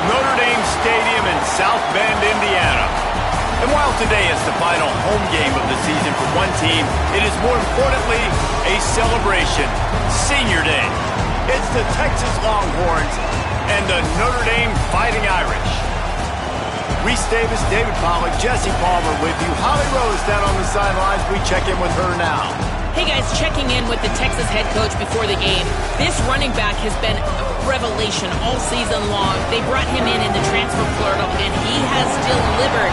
Notre Dame Stadium in South Bend, Indiana. And while today is the final home game of the season for one team, it is more importantly a celebration, Senior Day. It's the Texas Longhorns and the Notre Dame Fighting Irish. Reese Davis, David Pollack, Jesse Palmer with you. Holly Rose down on the sidelines. We check in with her now. Hey guys, checking in with the Texas head coach before the game. This running back has been a revelation all season long. They brought him in the transfer portal, and he has delivered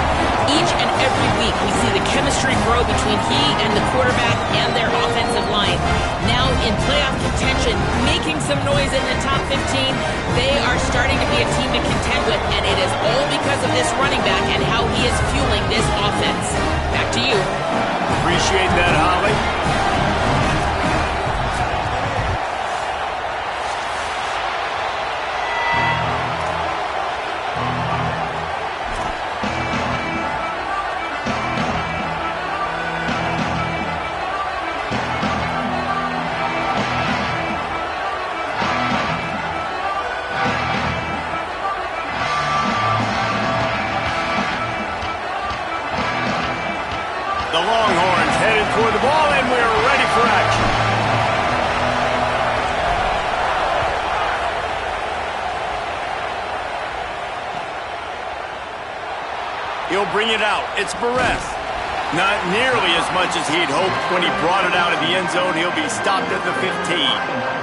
each and every week. We see the chemistry grow between he and the quarterback and their offensive line. Now in playoff contention, making some noise in the top 15, they are starting to be a team to contend with, and it is all because of this running back and how he is fueling this offense. Back to you. Appreciate that, Holly. The Longhorns headed toward the ball, and we're ready for action. He'll bring it out. It's Barres. Not nearly as much as he'd hoped when he brought it out of the end zone. He'll be stopped at the 15.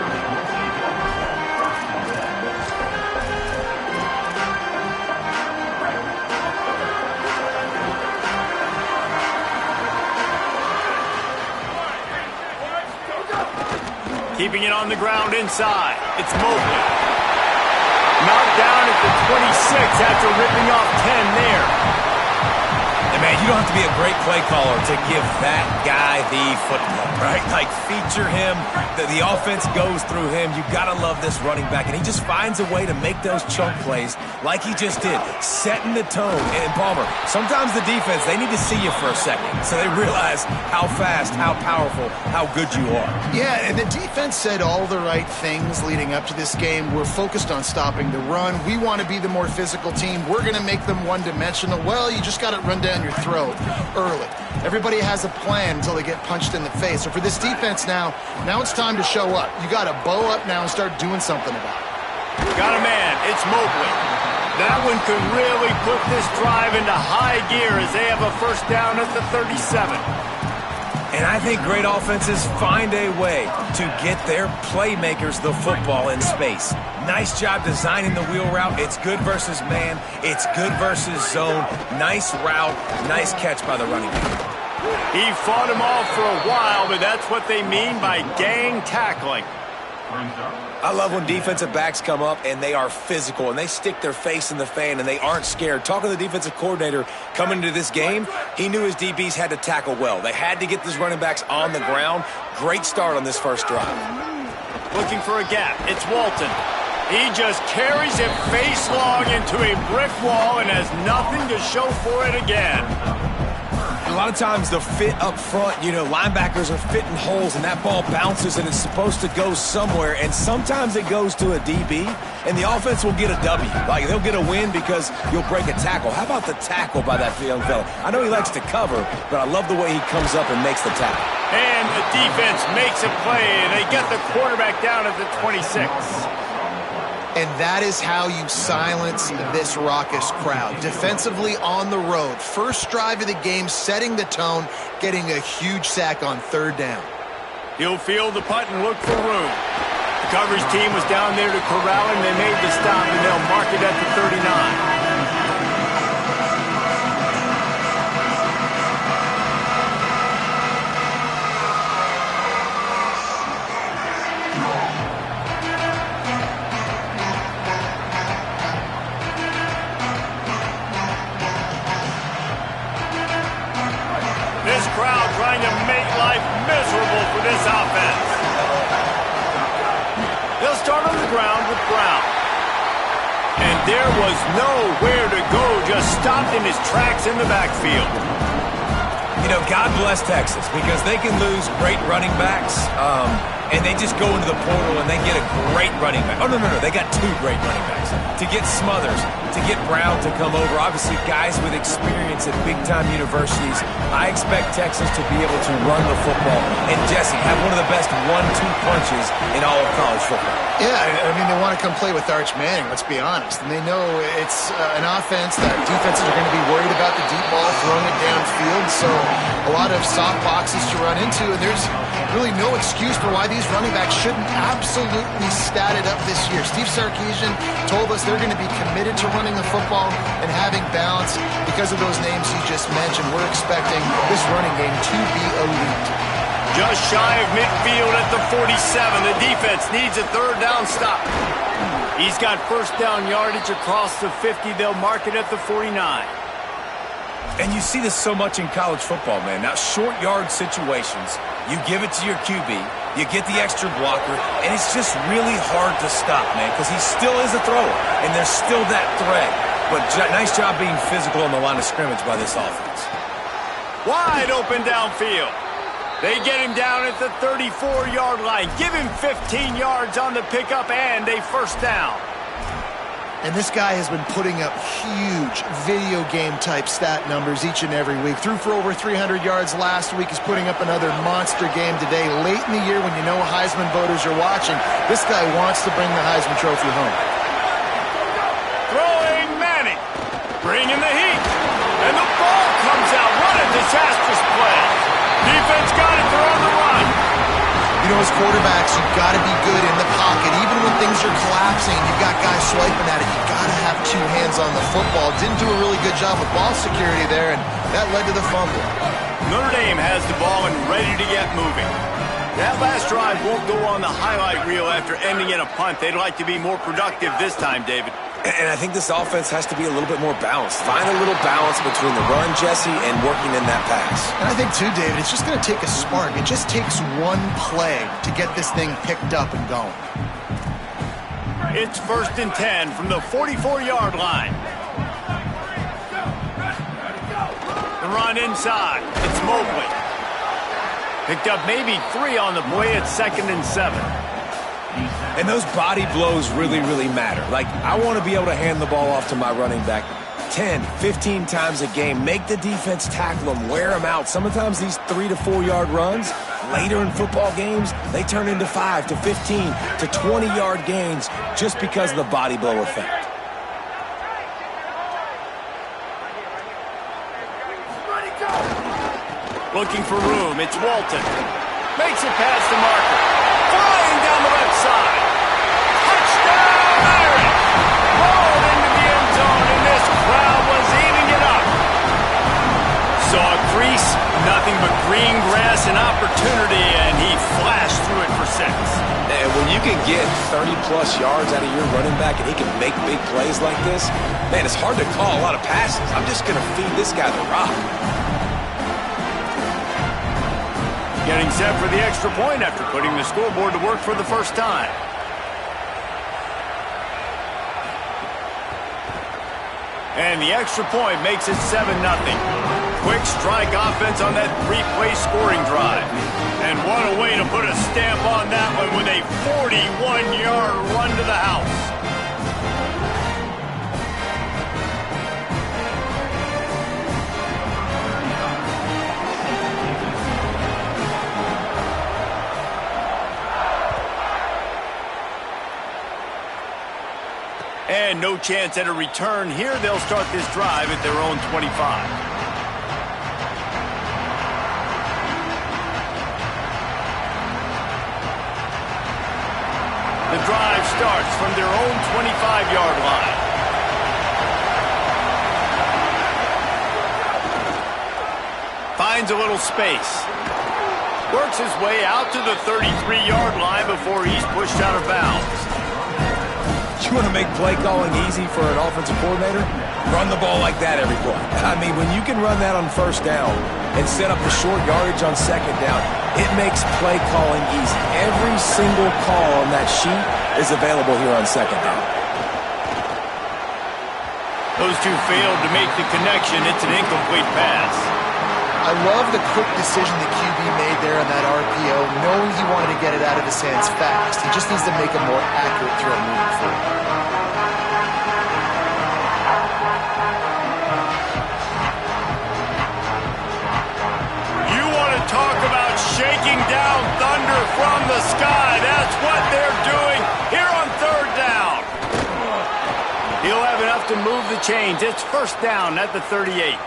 Keeping it on the ground inside. It's Mobley. Knocked down at the 26 after ripping off 10 there. And man, you don't have to be a great play caller to give that guy the football, right? Like, feature him. The offense goes through him. You got to love this running back. And he just finds a way to make those chunk plays like he just did, setting the tone. And Palmer, sometimes the defense, they need to see you for a second so they realize how fast, how powerful, how good you are. Yeah, and the defense said all the right things leading up to this game. We're focused on stopping the run. We want to be the more physical team. We're going to make them one-dimensional. Well, you just got to run down your throat early. Everybody has a plan until they get punched in the face. So for this defense now it's time to show up. You got to bow up now and start doing something about it. Got a man. It's Mobley. That one could really put this drive into high gear as they have a first down at the 37. And I think great offenses find a way to get their playmakers the football in space. Nice job designing the wheel route. It's good versus man. It's good versus zone. Nice route. Nice catch by the running back. He fought him off for a while, but that's what they mean by gang tackling. I love when defensive backs come up and they are physical and they stick their face in the fan and they aren't scared. Talking to the defensive coordinator coming into this game, he knew his DBs had to tackle well. They had to get these running backs on the ground. Great start on this first drive. Looking for a gap. It's Walton. He just carries it face long into a brick wall and has nothing to show for it again. A lot of times the fit up front, linebackers are fitting holes and that ball bounces and it's supposed to go somewhere, and sometimes it goes to a DB and the offense will get a W. Like, they'll get a win because you'll break a tackle. How about the tackle by that young fella? I know he likes to cover, but I love the way he comes up and makes the tackle. And the defense makes a play. They get the quarterback down at the 26. And that is how you silence this raucous crowd. Defensively on the road. First drive of the game, setting the tone, getting a huge sack on third down. He'll field the punt and look for room. The coverage team was down there to corral him. They made the stop, and they'll mark it at the 39. Crowd trying to make life miserable for this offense. They'll start on the ground with Brown. And there was nowhere to go, just stopped in his tracks in the backfield. God bless Texas, because they can lose great running backs, and they just go into the portal and they get a great running back. Oh, no, they got two great running backs. To get Smothers, to get Brown to come over, obviously guys with experience at big-time universities, I expect Texas to be able to run the football and, Jesse, have one of the best 1-2 punches in all of college football. Yeah, I mean, they want to come play with Arch Manning, let's be honest. And they know it's an offense that defenses are going to be worried about the deep ball, throwing it downfield. So a lot of soft boxes to run into, and there's really no excuse for why these running backs shouldn't absolutely stat it up this year. Steve Sarkisian told us they're going to be committed to running the football and having balance. Because of those names you just mentioned, we're expecting this running game to be elite. Just shy of midfield at the 47. The defense needs a third down stop. He's got first down yardage across the 50. They'll mark it at the 49. And you see this so much in college football, man. Now, short yard situations, you give it to your QB, you get the extra blocker, and it's just really hard to stop, man, because he still is a thrower, and there's still that threat. But nice job being physical on the line of scrimmage by this offense. Wide open downfield. They get him down at the 34-yard line. Give him 15 yards on the pickup and a first down. And this guy has been putting up huge video game-type stat numbers each and every week. Threw for over 300 yards last week. He's putting up another monster game today. Late in the year when you know Heisman voters are watching, this guy wants to bring the Heisman Trophy home. Throwing Manning. Bringing the heat. And the ball comes out. What a disastrous play. Defense got it. They're on the run. You know, as quarterbacks, you've got to be good in the pocket. Even when things are collapsing, you've got guys swiping at it. You've got to have two hands on the football. Didn't do a really good job with ball security there, and that led to the fumble. Notre Dame has the ball and ready to get moving. That last drive won't go on the highlight reel after ending in a punt. They'd like to be more productive this time, David. And I think this offense has to be a little bit more balanced. Find a little balance between the run, Jesse, and working in that pass. And I think, too, David, it's just going to take a spark. It just takes one play to get this thing picked up and going. It's 1st and 10 from the 44-yard line. The run inside. It's Mobley. Picked up maybe 3 on the play at 2nd and 7. And those body blows really, really matter. Like, I want to be able to hand the ball off to my running back 10, 15 times a game. Make the defense tackle them, wear them out. Sometimes these 3 to 4 yard runs, later in football games, they turn into 5 to 15 to 20-yard gains just because of the body blow effect. Looking for room. It's Walton. Makes it past the marker. Flying down the left side. Touchdown, Irish! Rolled into the end zone, and this crowd was eating it up. Saw a crease, nothing but green grass and opportunity, and he flashed through it for 6. And when you can get 30-plus yards out of your running back and he can make big plays like this, man, it's hard to call a lot of passes. I'm just going to feed this guy the rock. Getting set for the extra point after putting the scoreboard to work for the first time. And the extra point makes it 7-0. Quick strike offense on that 3-play scoring drive. And what a way to put a stamp on that one with a 41-yard run to the house. And no chance at a return here. They'll start this drive at their own 25. The drive starts from their own 25-yard line. Finds a little space. Works his way out to the 33-yard line before he's pushed out of bounds. You want to make play calling easy for an offensive coordinator? Run the ball like that every play. I mean, when you can run that on first down and set up the short yardage on second down, it makes play calling easy. Every single call on that sheet is available here on second down. Those two failed to make the connection. It's an incomplete pass. I love the quick decision the QB made there on that RPO, knowing he wanted to get it out of his hands fast. He just needs to make a more accurate throw moving forward. You want to talk about shaking down thunder from the sky. That's what they're doing here on third down. He'll have enough to move the chains. It's first down at the 38.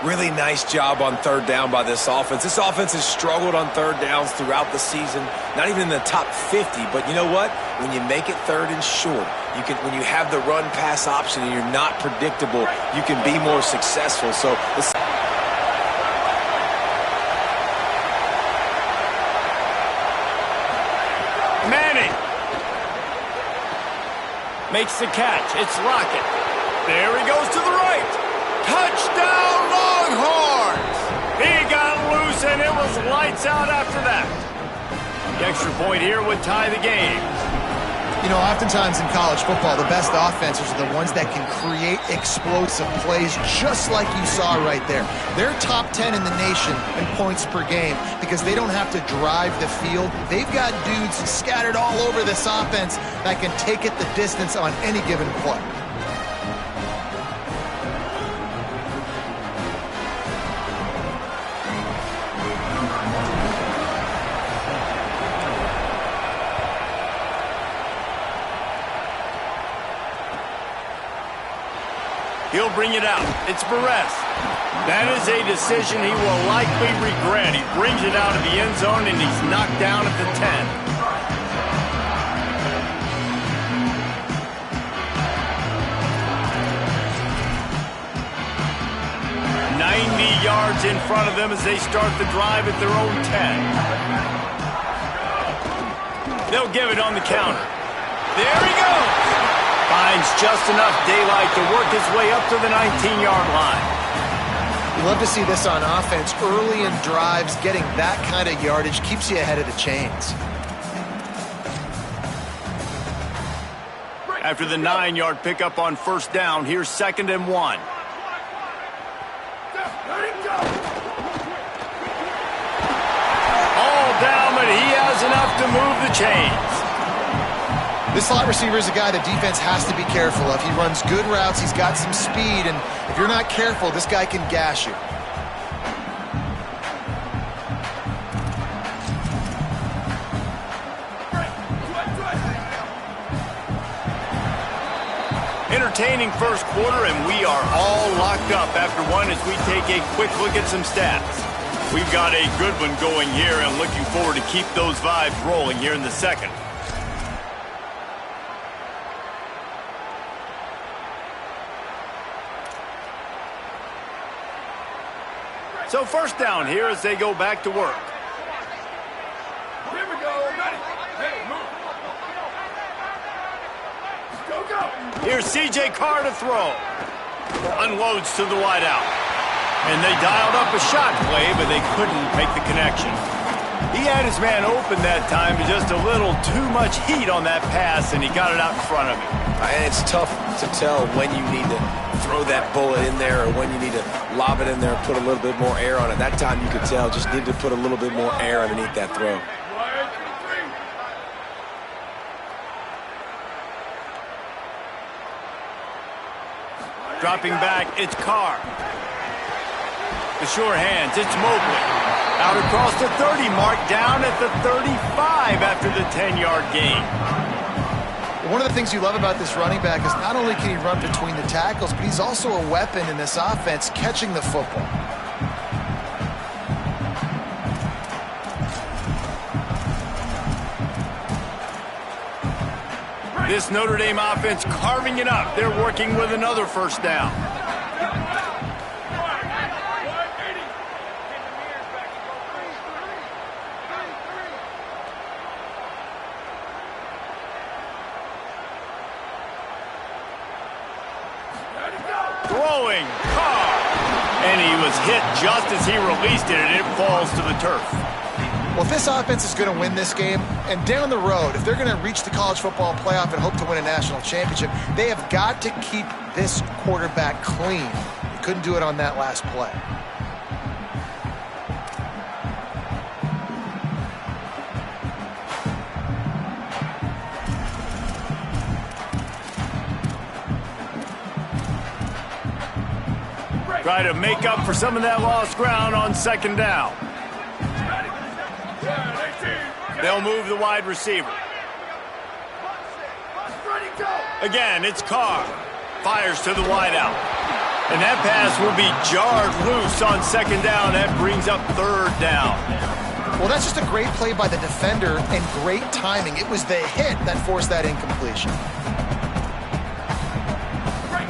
Really nice job on third down by this offense. This offense has struggled on third downs throughout the season, not even in the top 50. But you know what? When you make it third and short, when you have the run-pass option and you're not predictable, you can be more successful. So Manning makes the catch. It's Lockett. There he goes to the right. Touchdown, Longhorns! He got loose, and it was lights out after that. The extra point here would tie the game. You know, oftentimes in college football, the best offenses are the ones that can create explosive plays, just like you saw right there. They're top 10 in the nation in points per game because they don't have to drive the field. They've got dudes scattered all over this offense that can take it the distance on any given play. He'll bring it out. It's Barres. That is a decision he will likely regret. He brings it out of the end zone, and he's knocked down at the 10. 90 yards in front of them as they start the drive at their own 10. They'll give it on the counter. There he goes. Finds just enough daylight to work his way up to the 19-yard line. You love to see this on offense. Early in drives, getting that kind of yardage keeps you ahead of the chains. After the 9-yard pickup on first down, here's 2nd and 1. All down, but he has enough to move the chains. This slot receiver is a guy the defense has to be careful of. He runs good routes, he's got some speed, and if you're not careful, this guy can gash you. Entertaining first quarter, and we are all locked up after one as we take a quick look at some stats. We've got a good one going here, and looking forward to keep those vibes rolling here in the second. So first down here as they go back to work. Here we go. Ready. Hey, move. Go. Here's C.J. Carr to throw. Unloads to the wideout. And they dialed up a shot play, but they couldn't make the connection. He had his man open that time, but just a little too much heat on that pass, and he got it out in front of him. And it's tough to tell when you need to throw that bullet in there or when you need to lob it in there and put a little bit more air on it. That time you could tell, just need to put a little bit more air underneath that throw. Dropping back, it's Carr. The sure hands, it's Mobley. Out across the 30 mark, down at the 35 after the 10-yard gain. One of the things you love about this running back is not only can he run between the tackles, but he's also a weapon in this offense catching the football. This Notre Dame offense carving it up. They're working with another first down. Throwing Carr. And he was hit just as he released it, and it falls to the turf. Well, if this offense is going to win this game, and down the road, if they're going to reach the college football playoff and hope to win a national championship, they have got to keep this quarterback clean. He couldn't do it on that last play. Try to make up for some of that lost ground on second down. They'll move the wide receiver. Again, it's Carr. Fires to the wideout. And that pass will be jarred loose on second down. That brings up third down. Well, that's just a great play by the defender and great timing. It was the hit that forced that incompletion.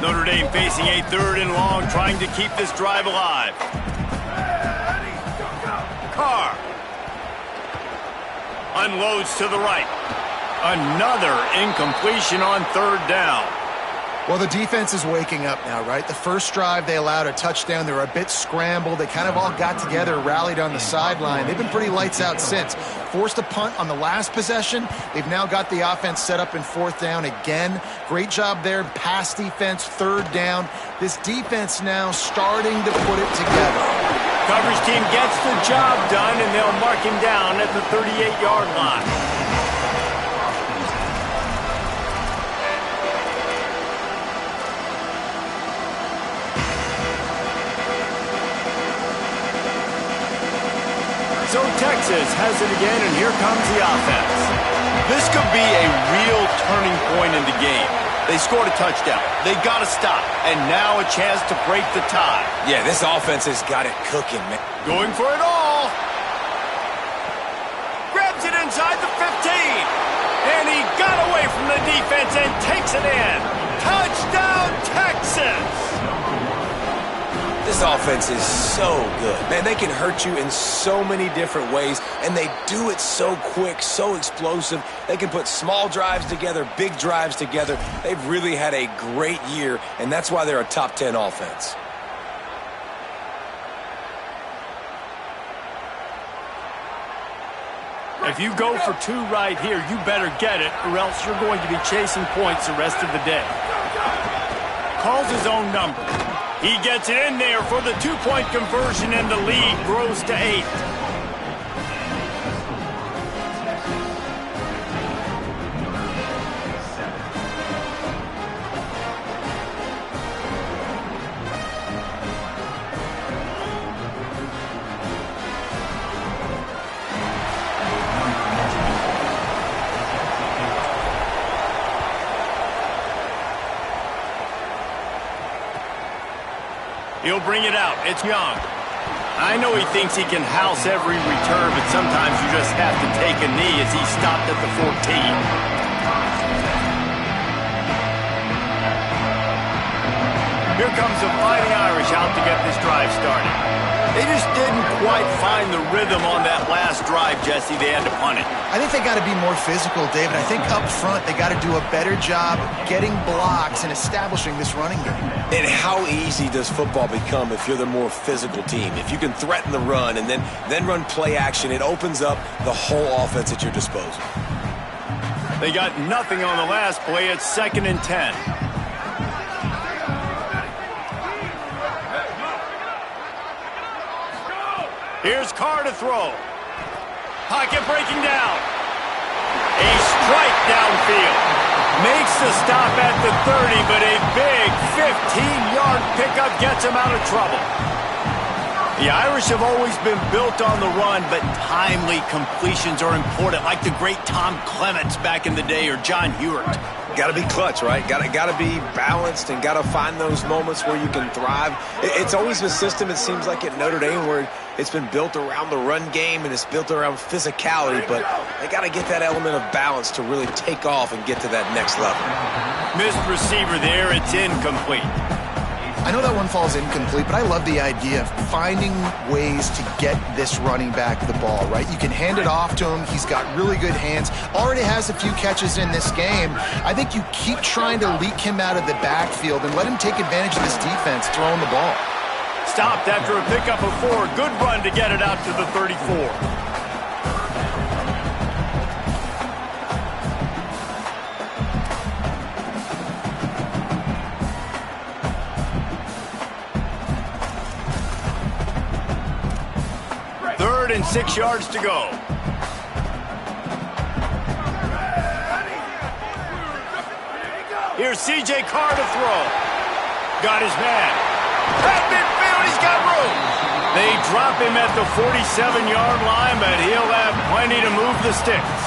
Notre Dame facing a third and long, trying to keep this drive alive. Carr. Unloads to the right. Another incompletion on third down. Well, the defense is waking up now, right? The first drive, they allowed a touchdown. They were a bit scrambled. They kind of all got together, rallied on the sideline. They've been pretty lights out since. Forced a punt on the last possession. They've now got the offense set up in fourth down again. Great job there. Pass defense, third down. This defense now starting to put it together. Coverage team gets the job done, and they'll mark him down at the 38-yard line. So Texas has it again, and here comes the offense. This could be a real turning point in the game. They scored a touchdown. They got to stop, and now a chance to break the tie. Yeah, this offense has got it cooking, man. Going for it all. Grabs it inside the 15. And he got away from the defense and takes it in. Touchdown, Texas! This offense is so good. Man, they can hurt you in so many different ways, and they do it so quick, so explosive. They can put small drives together, big drives together. They've really had a great year, and that's why they're a top 10 offense. If you go for two right here, you better get it, or else you're going to be chasing points the rest of the day. Calls his own number. He gets it in there for the two-point conversion, and the lead grows to 8. He'll bring it out. It's Young. I know he thinks he can house every return, but sometimes you just have to take a knee as he stopped at the 14. Here comes the Fighting Irish out to get this drive started. They just didn't quite find the rhythm on that last drive, Jesse. They had to punt it. I think they got to be more physical, David. I think up front they got to do a better job getting blocks and establishing this running game. And how easy does football become if you're the more physical team? If you can threaten the run and then run play action, it opens up the whole offense at your disposal. They got nothing on the last play. It's 2nd and 10. Here's Carr to throw. Pocket breaking down. A strike downfield. Makes the stop at the 30, but a big 15-yard pickup gets him out of trouble. The Irish have always been built on the run, but timely completions are important, like the great Tom Clements back in the day or John Hewart. Got to be clutch, right? Got to be balanced and got to find those moments where you can thrive. It's always a system, it seems like, at Notre Dame where it's been built around the run game and it's built around physicality, but they got to get that element of balance to really take off and get to that next level. Missed receiver there. It's incomplete. I know that one falls incomplete, but I love the idea of finding ways to get this running back the ball, right? You can hand it off to him. He's got really good hands. Already has a few catches in this game. I think you keep trying to leak him out of the backfield and let him take advantage of this defense throwing the ball. Stopped after a pickup of 4. Good run to get it out to the 34. Third and 6 yards to go. Here's C.J. Carr to throw. Got his man. Had been got room. They drop him at the 47-yard line, but he'll have plenty to move the sticks.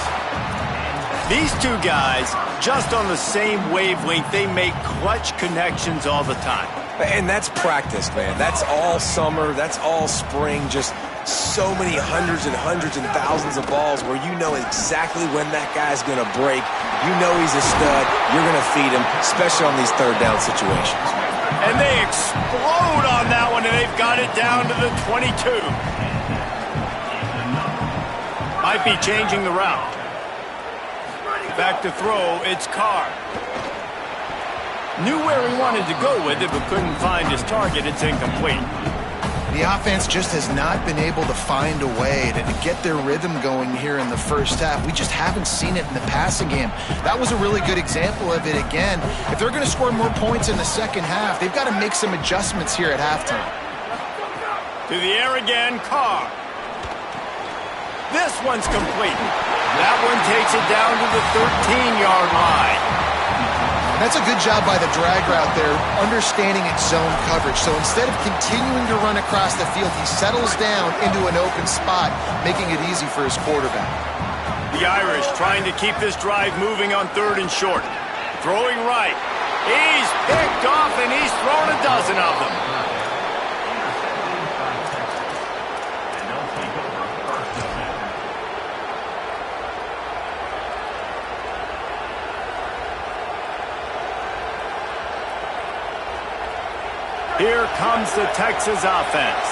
These two guys, just on the same wavelength, they make clutch connections all the time. And that's practice, man. That's all summer. That's all spring. Just so many hundreds and thousands of balls where you know exactly when that guy's going to break. You know he's a stud. You're going to feed him, especially on these third down situations. And they explode on that one, and they've got it down to the 22. Might be changing the route. Back to throw, it's Carr. Knew where he wanted to go with it, but couldn't find his target. It's incomplete. The offense just has not been able to find a way to get their rhythm going here in the first half. We just haven't seen it in the passing game. That was a really good example of it again. If they're going to score more points in the second half, they've got to make some adjustments here at halftime. To the air again, Carr. This one's complete. That one takes it down to the 13-yard line. That's a good job by the drag route there, understanding its zone coverage. So instead of continuing to run across the field, he settles down into an open spot, making it easy for his quarterback. The Irish trying to keep this drive moving on 3rd and short. Throwing right. He's picked off, and he's thrown a dozen of them. Here comes the Texas offense.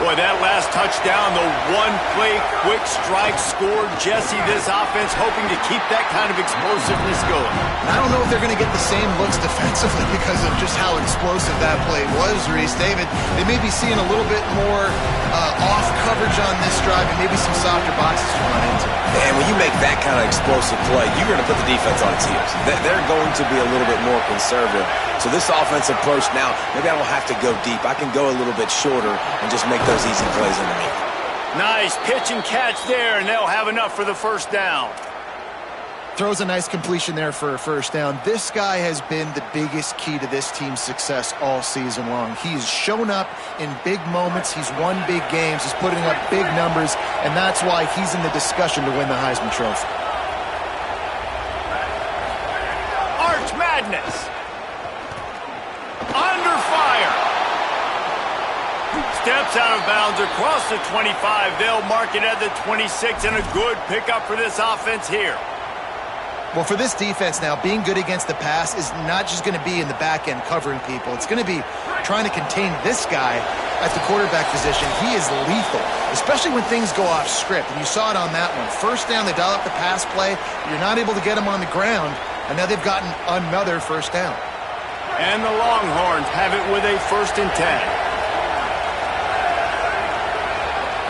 Boy, that last touchdown, the one-play quick strike scored. Jesse, this offense hoping to keep that kind of explosiveness going. I don't know if they're going to get the same looks defensively because of just how explosive that play was, Reese. David, they may be seeing a little bit more off coverage on this drive and maybe some softer boxes to run into. And when you make that kind of explosive play, you're going to put the defense on its heels. They're going to be a little bit more conservative. So this offensive approach now, maybe I don't have to go deep. I can go a little bit shorter and just make those easy plays underneath. Nice pitch and catch there, and they'll have enough for the first down. Throws a nice completion there for a first down. This guy has been the biggest key to this team's success all season long. He's shown up in big moments. He's won big games. He's putting up big numbers, and that's why he's in the discussion to win the Heisman Trophy. Arch Madness. Under fire. Steps out of bounds across the 25. They'll mark it at the 26, and a good pickup for this offense here. Well, for this defense now, being good against the pass is not just going to be in the back end covering people. It's going to be trying to contain this guy at the quarterback position. He is lethal, especially when things go off script. And you saw it on that one. First down, they dial up the pass play. You're not able to get him on the ground, and now they've gotten another first down. And the Longhorns have it with a 1st and 10.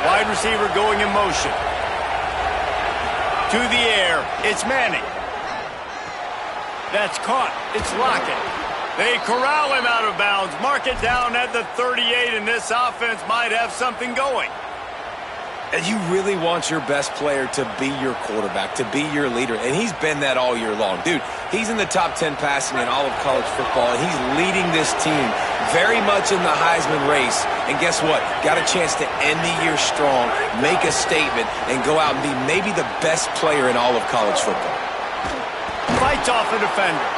Wide receiver going in motion. To the air, it's Manning. That's caught. It's Lockett. They corral him out of bounds. Mark it down at the 38, and this offense might have something going. And you really want your best player to be your quarterback, to be your leader. And he's been that all year long. Dude, he's in the top 10 passing in all of college football, and he's leading this team very much in the Heisman race. And guess what? Got a chance to end the year strong, make a statement, and go out and be maybe the best player in all of college football. Fights off a defender.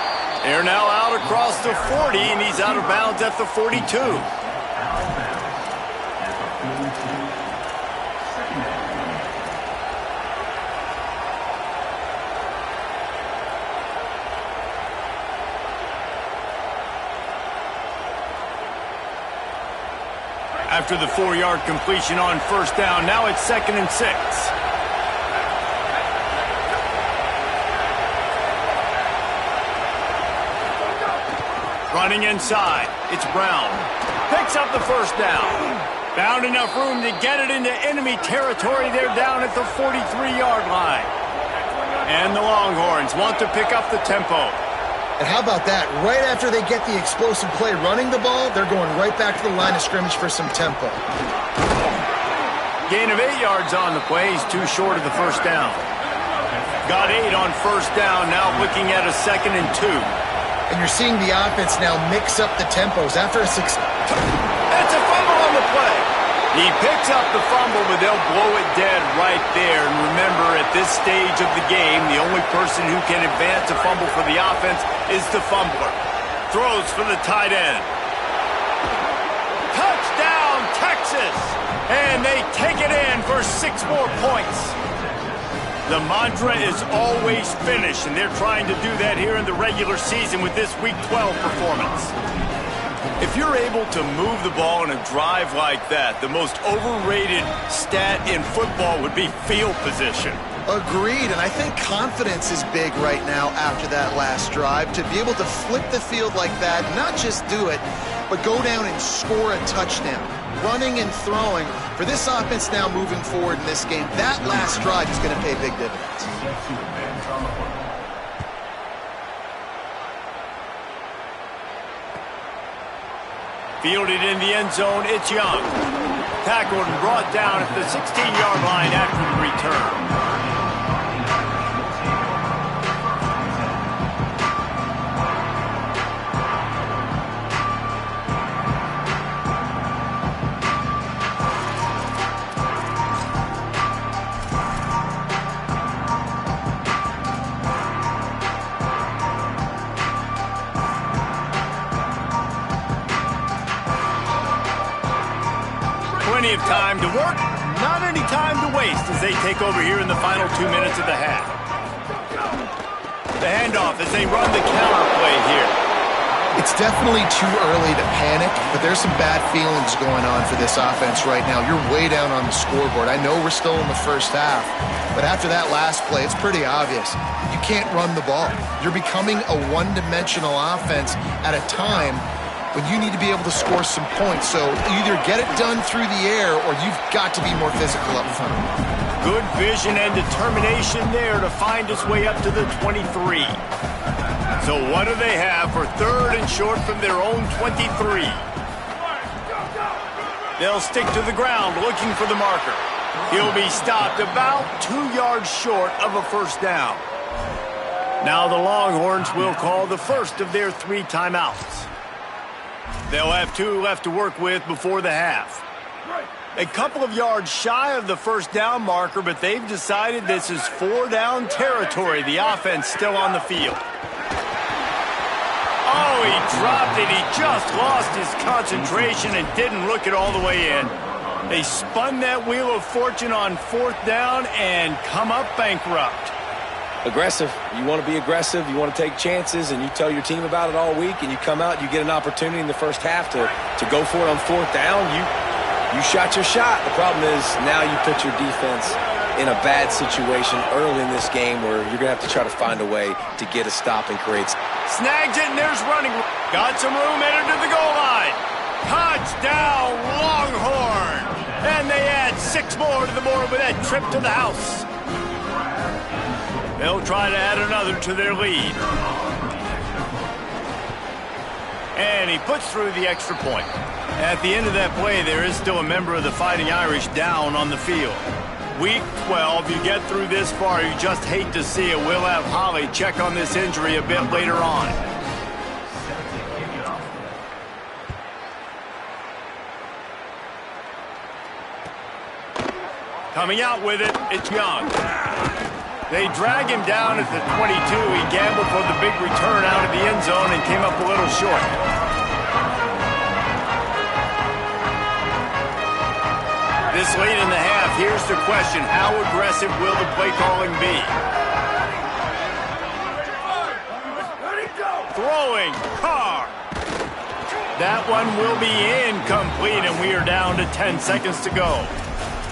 They're now out across the 40, and he's out of bounds at the 42. After the 4-yard completion on first down, now it's 2nd and 6. Running inside, it's Brown. Picks up the first down. Found enough room to get it into enemy territory. They're down at the 43-yard line. And the Longhorns want to pick up the tempo. And how about that? Right after they get the explosive play running the ball, they're going right back to the line of scrimmage for some tempo. Gain of 8 yards on the play. He's too short of the first down. Got 8 on first down, now looking at a 2nd and 2. And you're seeing the offense now mix up the tempos. After a It's a fumble on the He picks up the fumble, but they'll blow it dead right there. And remember, at this stage of the game, the only person who can advance a fumble for the offense is the fumbler. Throws for the tight end. Touchdown, Texas! And they take it in for 6 more points. The mantra is always finish, and they're trying to do that here in the regular season with this Week 12 performance. If you're able to move the ball in a drive like that, the most overrated stat in football would be field position. Agreed, and I think confidence is big right now after that last drive. To be able to flip the field like that, not just do it, but go down and score a touchdown. Running and throwing, for this offense now moving forward in this game, that last drive is going to pay big dividends. Fielded in the end zone, it's Young. Tackled and brought down at the 16-yard line after the return. Plenty of time to work, not any time to waste as they take over here in the final 2 minutes of the half. The handoff as they run the counter play here. It's definitely too early to panic, but there's some bad feelings going on for this offense right now. You're way down on the scoreboard. I know we're still in the first half, but after that last play, it's pretty obvious. You can't run the ball. You're becoming a one-dimensional offense at a time when you need to be able to score some points. So either get it done through the air or you've got to be more physical up front. Good vision and determination there to find his way up to the 23. So what do they have for 3rd and short from their own 23? They'll stick to the ground looking for the marker. He'll be stopped about 2 yards short of a first down. Now the Longhorns will call the first of their 3 timeouts. They'll have 2 left to work with before the half. A couple of yards shy of the first down marker, but they've decided this is 4-down territory. The offense still on the field. Oh, he dropped it. He just lost his concentration and didn't look it all the way in. They spun that wheel of fortune on 4th down and come up bankrupt. Aggressive. You want to be aggressive. You want to take chances, and you tell your team about it all week, and you come out, you get an opportunity in the first half to go for it on 4th down. You shot your shot. The problem is now you put your defense in a bad situation early in this game where you're going to have to try to find a way to get a stop and create. Snags it, and there's running. Got some room headed to the goal line. Touchdown, Longhorn. And they add 6 more to the board with that trip to the house. They'll try to add another to their lead. And he puts through the extra point. At the end of that play, there is still a member of the Fighting Irish down on the field. Week 12, you get through this far, you just hate to see it. We'll have Holly check on this injury a bit later on. Coming out with it, it's Young. They drag him down at the 22. He gambled for the big return out of the end zone and came up a little short. This late in the half, here's the question. How aggressive will the play calling be? Throwing, Carr. That one will be incomplete, and we are down to 10 seconds to go.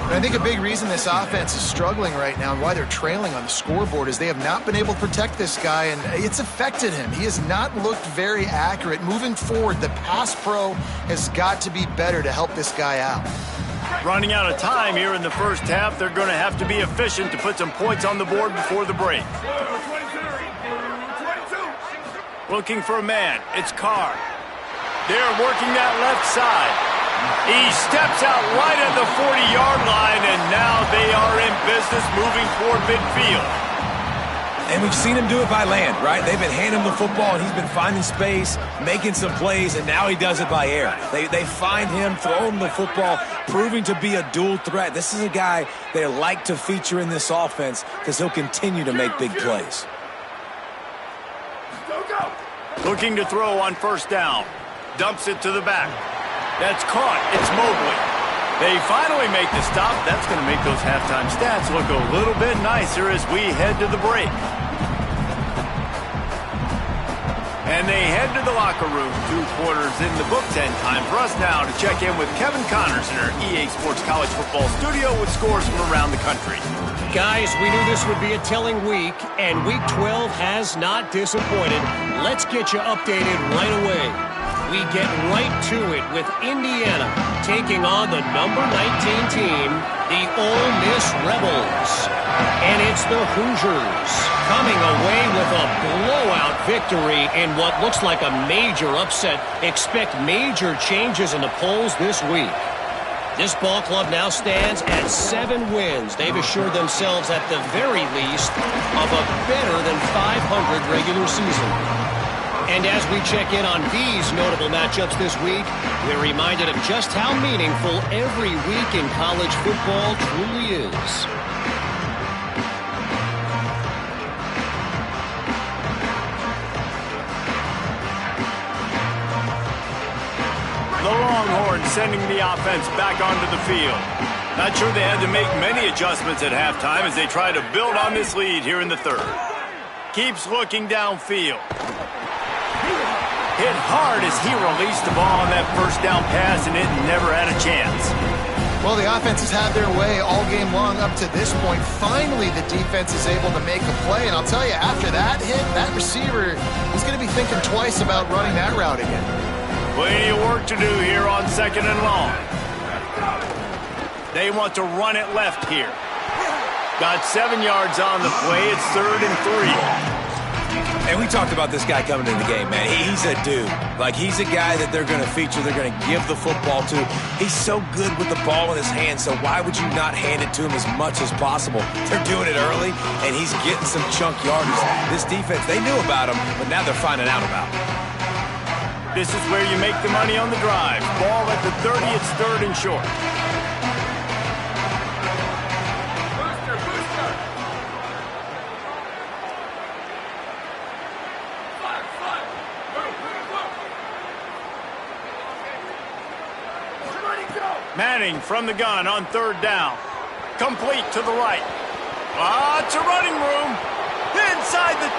And I think a big reason this offense is struggling right now and why they're trailing on the scoreboard is they have not been able to protect this guy, and it's affected him. He has not looked very accurate. Moving forward, the pass pro has got to be better to help this guy out. Running out of time here in the first half, they're going to have to be efficient to put some points on the board before the break. Looking for a man. It's Carr. They're working that left side. He steps out right at the 40-yard line, and now they are in business moving toward midfield. And we've seen him do it by land, right? They've been handing him the football, and he's been finding space, making some plays, and now he does it by air. They find him, throw him the football, proving to be a dual threat. This is a guy they like to feature in this offense because he'll continue to make big plays. Looking to throw on first down. Dumps it to the back. That's caught. It's Mobley. They finally make the stop. That's going to make those halftime stats look a little bit nicer as we head to the break. And they head to the locker room. 2 quarters in the books, and time for us now to check in with Kevin Connors in our EA Sports College Football studio with scores from around the country. Guys, we knew this would be a telling week, and Week 12 has not disappointed. Let's get you updated right away. We get right to it with Indiana taking on the number 19 team, the Ole Miss Rebels. And it's the Hoosiers coming away with a blowout victory in what looks like a major upset. Expect major changes in the polls this week. This ball club now stands at 7 wins. They've assured themselves at the very least of a better than 500 regular season. And as we check in on these notable matchups this week, we're reminded of just how meaningful every week in college football truly is. The Longhorns sending the offense back onto the field. Not sure they had to make many adjustments at halftime as they try to build on this lead here in the third. Keeps looking downfield. Hit hard as he released the ball on that first down pass, and it never had a chance. Well, the offense has had their way all game long up to this point. Finally, the defense is able to make a play, and I'll tell you, after that hit, that receiver, he's going to be thinking twice about running that route again. Plenty of work to do here on 2nd and long. They want to run it left here. Got 7 yards on the play. It's 3rd and 3. And we talked about this guy coming in the game, man. He's a dude. Like, he's a guy that they're going to feature, they're going to give the football to. He's so good with the ball in his hand, so why would you not hand it to him as much as possible? They're doing it early, and he's getting some chunk yardage. This defense, they knew about him, but now they're finding out about him. This is where you make the money on the drive. Ball at the 30, it's 3rd and short. Manning from the gun on 3rd down. Complete to the right. Lots of running room. Inside the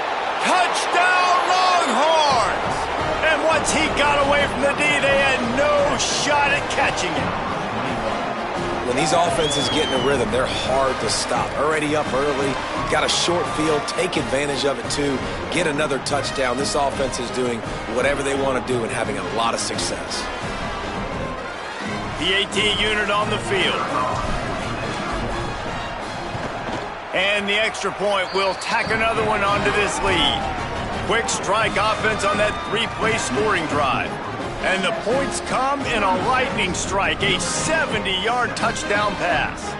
touchdown Longhorns. And once he got away from the D, they had no shot at catching him. When these offenses get in a rhythm, they're hard to stop. Already up early, got a short field, take advantage of it too, get another touchdown. This offense is doing whatever they want to do and having a lot of success. The AT unit on the field. And the extra point will tack another one onto this lead. Quick strike offense on that 3-play scoring drive. And the points come in a lightning strike, a 70-yard touchdown pass.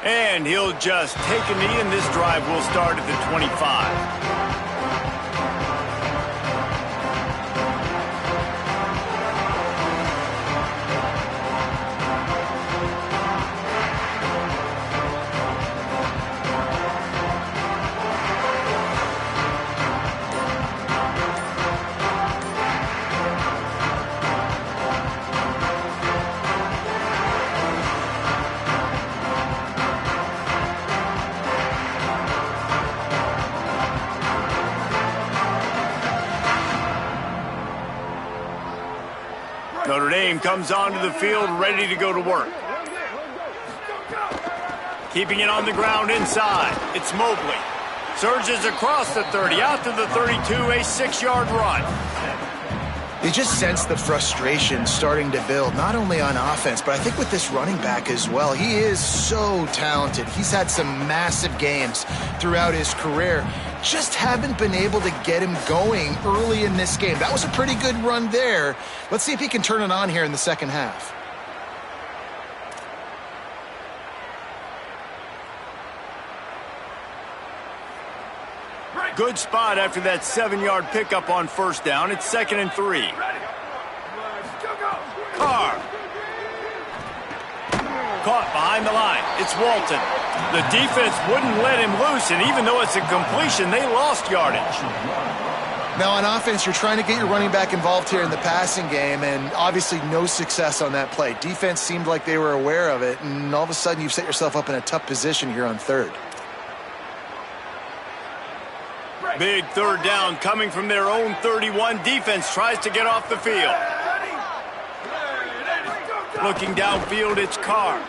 And he'll just take a knee, and this drive will start at the 25. Notre Dame comes onto the field ready to go to work. Keeping it on the ground inside. It's Mobley. Surges across the 30, out to the 32, a 6-yard run. You just sense the frustration starting to build, not only on offense, but I think with this running back as well. He is so talented. He's had some massive games throughout his career. Just haven't been able to get him going early in this game. That was a pretty good run there. Let's see if he can turn it on here in the second half. Good spot after that 7-yard pickup on first down. It's 2nd and 3. Carr. Caught behind the line. It's Walton. The defense wouldn't let him loose, and even though it's a completion, they lost yardage. Now on offense, you're trying to get your running back involved here in the passing game, and obviously no success on that play. Defense seemed like they were aware of it, and all of a sudden you've set yourself up in a tough position here on third. Big third down coming from their own 31. Defense tries to get off the field. Looking downfield, it's Carr.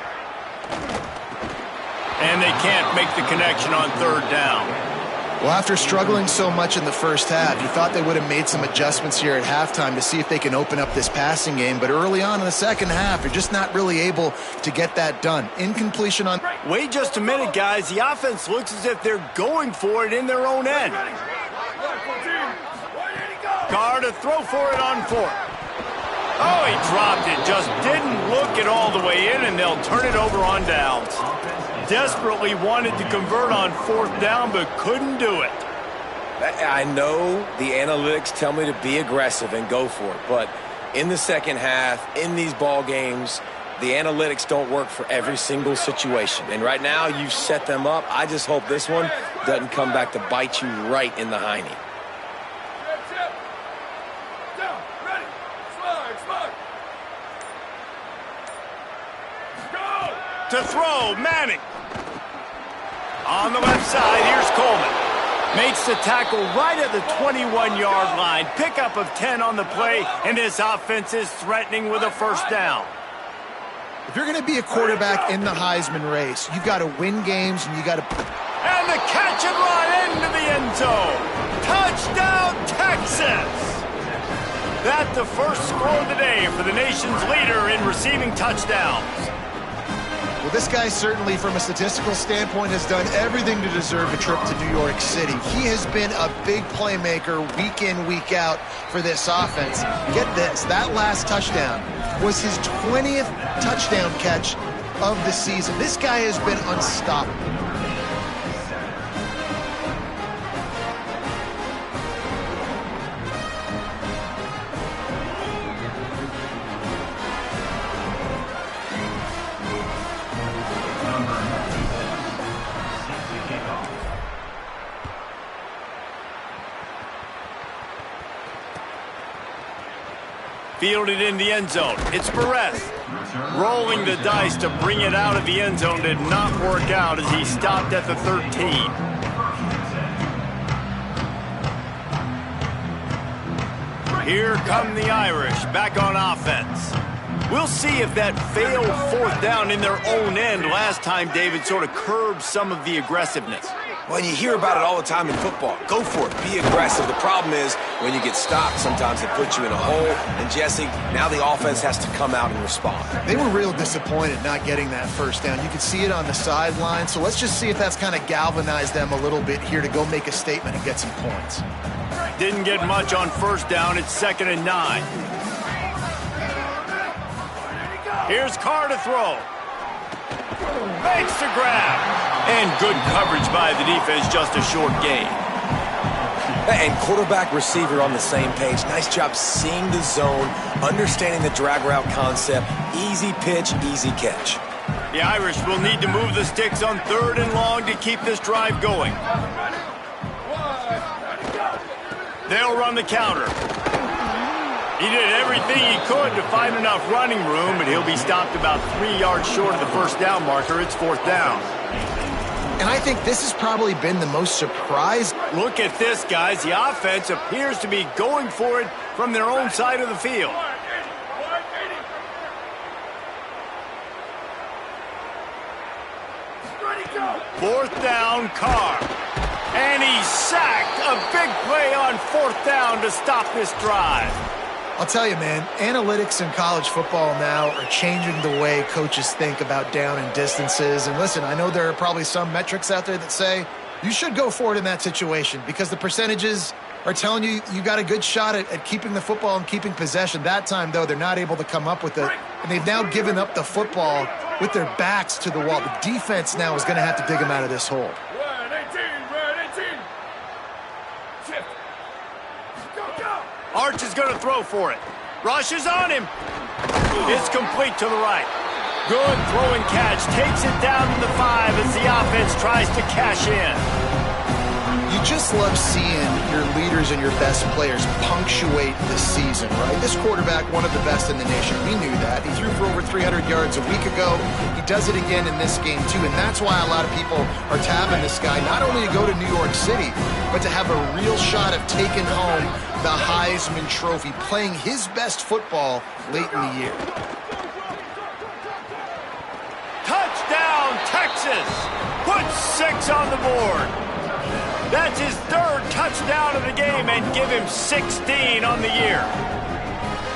And they can't make the connection on third down. Well, after struggling so much in the first half, you thought they would have made some adjustments here at halftime to see if they can open up this passing game. But early on in the second half, you're just not really able to get that done. Incompletion on... Wait just a minute, guys. The offense looks as if they're going for it in their own end. Carr to throw for it on fourth. Oh, he dropped it. Just didn't look it all the way in, and they'll turn it over on downs. Desperately wanted to convert on fourth down, but couldn't do it. I know the analytics tell me to be aggressive and go for it, but in the second half, in these ball games, the analytics don't work for every single situation. And right now, you've set them up. I just hope this one doesn't come back to bite you right in the hiney. To throw, Manning. On the left side, here's Coleman. Makes the tackle right at the 21-yard line. Pickup of 10 on the play, and this offense is threatening with a first down. If you're going to be a quarterback in the Heisman race, you've got to win games, and you got to... And the catch and run into the end zone. Touchdown, Texas! That's the first score of the day for the nation's leader in receiving touchdowns. Well, this guy certainly, from a statistical standpoint, has done everything to deserve a trip to New York City. He has been a big playmaker week in, week out for this offense. Get this, that last touchdown was his 20th touchdown catch of the season. This guy has been unstoppable. Fielded in the end zone. It's Perez. Rolling the dice to bring it out of the end zone did not work out as he stopped at the 13. Here come the Irish back on offense. We'll see if that failed fourth down in their own end last time, David, sort of curbed some of the aggressiveness. Well, you hear about it all the time in football. Go for it. Be aggressive. The problem is when you get stopped, sometimes it puts you in a hole. And, Jesse, now the offense has to come out and respond. They were real disappointed not getting that first down. You could see it on the sideline. So let's just see if that's kind of galvanized them a little bit here to go make a statement and get some points. Didn't get much on first down. It's 2nd and 9. Here's Carr to throw. Makes the grab. And good coverage by the defense, just a short gain. And quarterback, receiver on the same page. Nice job seeing the zone, understanding the drag route concept. Easy pitch, easy catch. The Irish will need to move the sticks on 3rd and long to keep this drive going. They'll run the counter. He did everything he could to find enough running room, but he'll be stopped about 3 yards short of the first down marker. It's 4th down. And I think this has probably been the most surprise. Look at this, guys. The offense appears to be going for it from their own side of the field. Fourth down, Carr. And he's sacked. A big play on 4th down to stop this drive. I'll tell you, man, analytics in college football now are changing the way coaches think about down and distances. And listen, I know there are probably some metrics out there that say you should go for it in that situation because the percentages are telling you you got a good shot at keeping the football and keeping possession. That time, though, they're not able to come up with it. And they've now given up the football with their backs to the wall. The defense now is going to have to dig them out of this hole. Red 18, red 18. Shift. Go. Arch is going to throw for it. Rush is on him. It's complete to the right. Good throwing catch. Takes it down to the 5 as the offense tries to cash in. You just love seeing your leaders and your best players punctuate the season, right? This quarterback, one of the best in the nation. We knew that. He threw for over 300 yards a week ago. He does it again in this game, too. And that's why a lot of people are tabbing this guy, not only to go to New York City, but to have a real shot of taking home the Heisman Trophy, playing his best football late in the year. Touchdown, Texas! Put 6 on the board. That's his 3rd touchdown of the game and give him 16 on the year.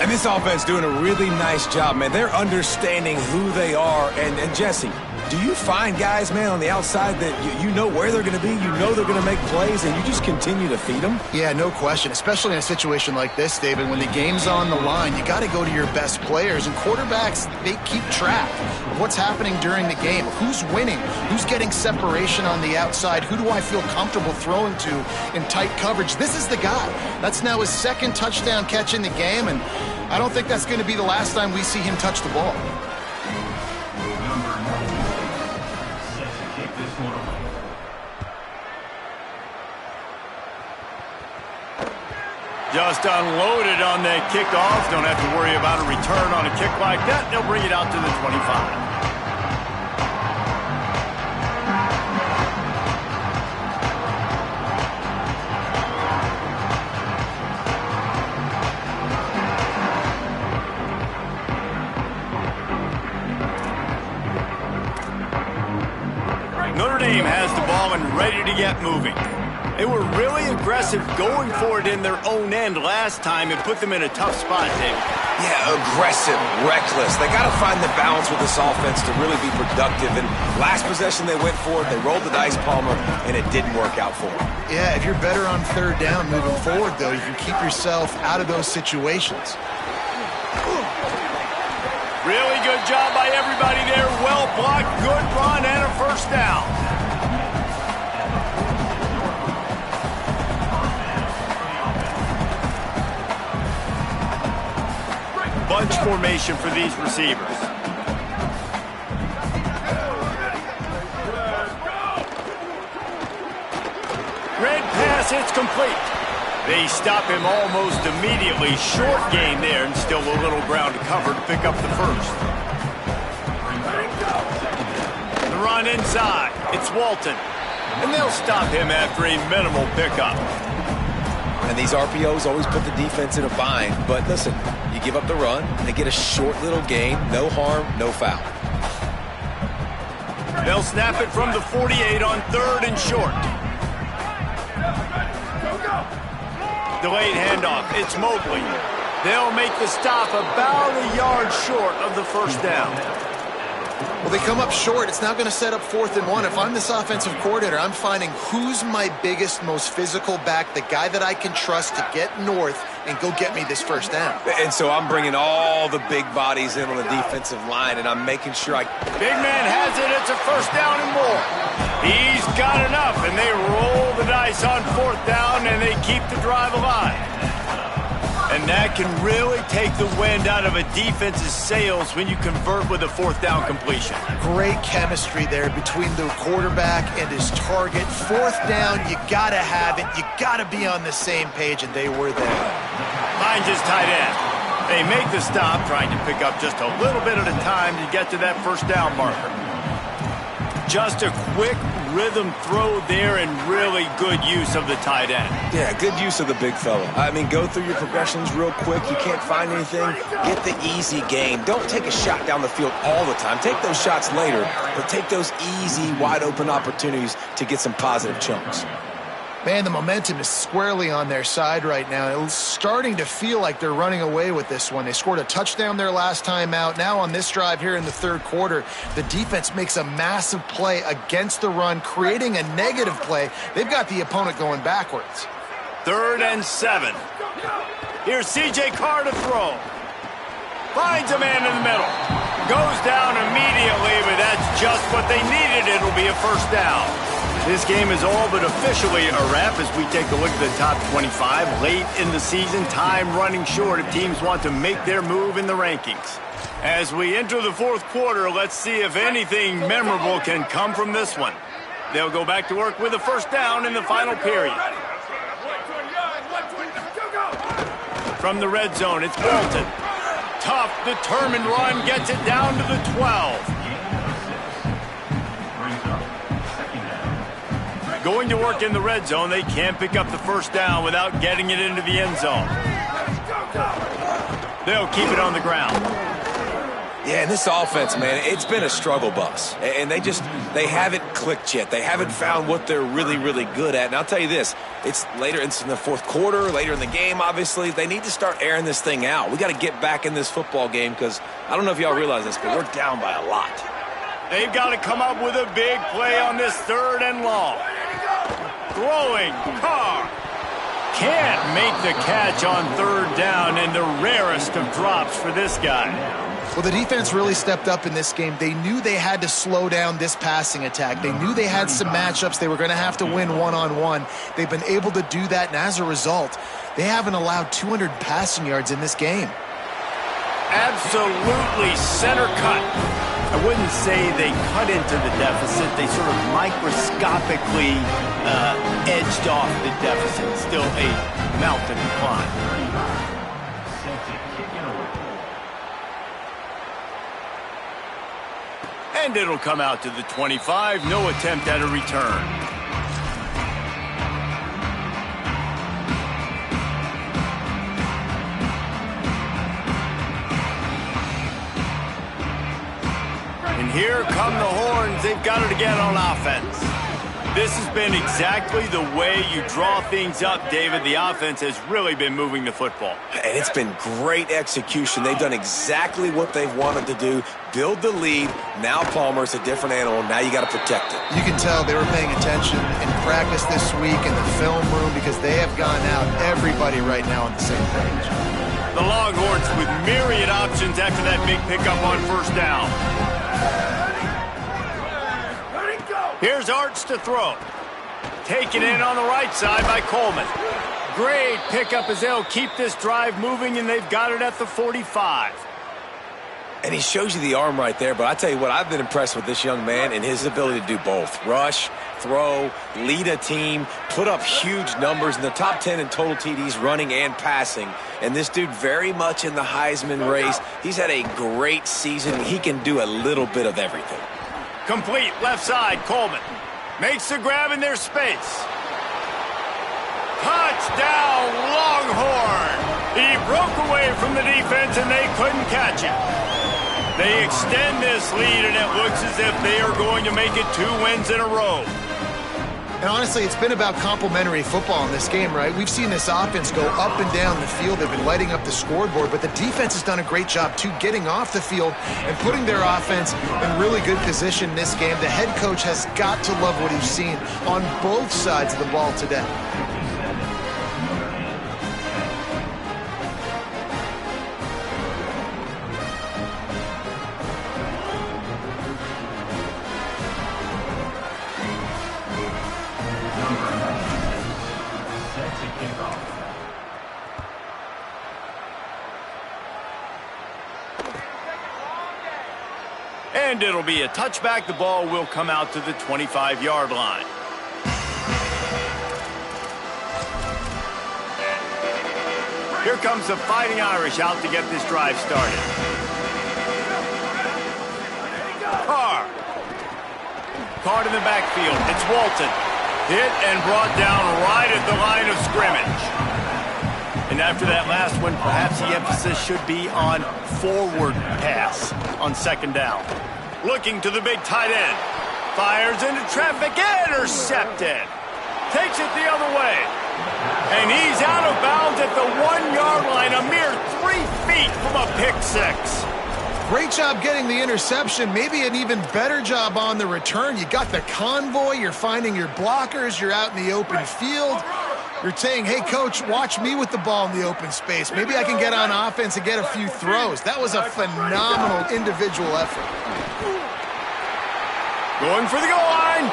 And this offense doing a really nice job, man. They're understanding who they are. And Jesse, do you find guys, man, on the outside that you know where they're going to be, you know they're going to make plays, and you just continue to feed them? Yeah, no question, especially in a situation like this, David. When the game's on the line, you got to go to your best players. And quarterbacks, they keep track of what's happening during the game. Who's winning? Who's getting separation on the outside? Who do I feel comfortable throwing to in tight coverage? This is the guy. That's now his 2nd touchdown catch in the game, and I don't think that's going to be the last time we see him touch the ball. Just unloaded on that kickoff. Don't have to worry about a return on a kick like that. They'll bring it out to the 25. Notre Dame has the ball and ready to get moving. They were really aggressive going for it in their own end last time and put them in a tough spot, David. Yeah, aggressive, reckless. They got to find the balance with this offense to really be productive. And last possession they went for it, they rolled the dice, Palmer, and it didn't work out for them. Yeah, if you're better on 3rd down moving forward, though, you can keep yourself out of those situations. Really good job by everybody there. Well blocked, good run, and a 1st down. Bunch formation for these receivers. Red pass, it's complete. They stop him almost immediately. Short gain there and still a little ground to cover to pick up the 1st. The run inside. It's Walton. And they'll stop him after a minimal pickup. And these RPOs always put the defense in a bind. But listen, you give up the run, they get a short little gain, no harm, no foul. They'll snap it from the 48 on 3rd and short. Delayed handoff, it's Mobley. They'll make the stop about a yard short of the 1st down. Well, they come up short. It's now going to set up 4th and 1. If I'm this offensive coordinator, I'm finding who's my biggest, most physical back, the guy that I can trust to get north and go get me this 1st down. And so I'm bringing all the big bodies in on the defensive line, and I'm making sure Big man has it. It's a 1st down and more. He's got enough, and they roll the dice on 4th down, and they keep the drive alive. And that can really take the wind out of a defense's sails when you convert with a 4th down completion. Great chemistry there between the quarterback and his target. 4th down, you got to have it. You got to be on the same page, and they were there. Finds his tight end. They make the stop, trying to pick up just a little bit at a time to get to that 1st down marker. Just a quick rhythm throw there and really good use of the tight end. Yeah, good use of the big fella. I mean, go through your progressions real quick. You can't find anything. Get the easy gain. Don't take a shot down the field all the time. Take those shots later, but take those easy, wide-open opportunities to get some positive chunks. Man, the momentum is squarely on their side right now. It's starting to feel like they're running away with this one. They scored a touchdown their last time out. Now on this drive here in the third quarter, the defense makes a massive play against the run, creating a negative play. They've got the opponent going backwards. 3rd and 7. Here's C.J. Carr to throw. Finds a man in the middle. Goes down immediately, but that's just what they needed. It'll be a first down. This game is all but officially a wrap as we take a look at the top 25. Late in the season, time running short if teams want to make their move in the rankings. As we enter the fourth quarter, let's see if anything memorable can come from this one. They'll go back to work with a first down in the final period. From the red zone, it's Bolton. Tough, determined run, gets it down to the 12. Going to work in the red zone, they can't pick up the first down without getting it into the end zone. They'll keep it on the ground. Yeah, and this offense, man, it's been a struggle bus. And they haven't clicked yet. They haven't found what they're really, really good at. And I'll tell you this, it's in the fourth quarter, later in the game, obviously. They need to start airing this thing out. We got to get back in this football game because I don't know if y'all realize this, but we're down by a lot. They've got to come up with a big play on this 3rd and long. Throwing, Carr. Can't make the catch on 3rd down, and the rarest of drops for this guy. Well, the defense really stepped up in this game. They knew they had to slow down this passing attack. They knew they had some matchups they were going to have to win one-on-one. They've been able to do that, and as a result, they haven't allowed 200 passing yards in this game. Absolutely center cut. I wouldn't say they cut into the deficit. They sort of microscopically edged off the deficit. Still a mountain to climb. And it'll come out to the 25. No attempt at a return. Here come the horns. They've got it again on offense. This has been exactly the way you draw things up, David. The offense has really been moving the football. And it's been great execution. They've done exactly what they've wanted to do. Build the lead. Now Palmer's a different animal. Now you got to protect it. You can tell they were paying attention in practice this week in the film room because they have gone out, everybody right now on the same page. The Longhorns with myriad options after that big pickup on first down. Here's Arch to throw. Taken in on the right side by Coleman. Great pickup as they'll keep this drive moving, and they've got it at the 45. And he shows you the arm right there, but I tell you what, I've been impressed with this young man and his ability to do both. Rush, throw, lead a team, put up huge numbers in the top 10 in total TDs running and passing. And this dude very much in the Heisman race. He's had a great season. He can do a little bit of everything. Complete left side, Coleman. Makes the grab in their space. Touchdown, Longhorn! He broke away from the defense and they couldn't catch him. They extend this lead and it looks as if they are going to make it 2 wins in a row. And honestly, it's been about complementary football in this game, right? We've seen this offense go up and down the field. They've been lighting up the scoreboard, but the defense has done a great job, too, getting off the field and putting their offense in really good position in this game. The head coach has got to love what he's seen on both sides of the ball today. And it'll be a touchback. The ball will come out to the 25-yard line. Here comes the Fighting Irish out to get this drive started. Carr in the backfield. It's Walton. Hit and brought down right at the line of scrimmage. And after that last one, perhaps the emphasis should be on forward pass on second down. Looking to the big tight end. Fires into traffic. Intercepted. takes it the other way. And he's out of bounds at the 1-yard line, a mere 3 feet from a pick six. Great job getting the interception, maybe an even better job on the return. You got the convoy, you're finding your blockers, you're out in the open field. You're saying, hey, coach, watch me with the ball in the open space. Maybe I can get on offense and get a few throws. That was a phenomenal individual effort. Going for the goal line.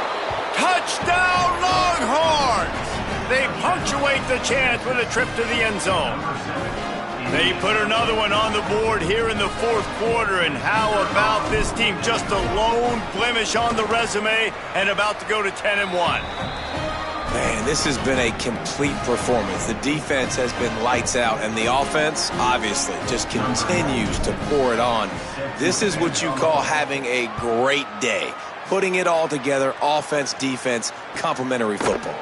Touchdown, Longhorns! They punctuate the chance with a trip to the end zone. They put another one on the board here in the fourth quarter, and how about this team? Just a lone blemish on the resume and about to go to 10-1. Man, this has been a complete performance. The defense has been lights out, and the offense, obviously, just continues to pour it on. This is what you call having a great day. Putting it all together, offense, defense, complementary football.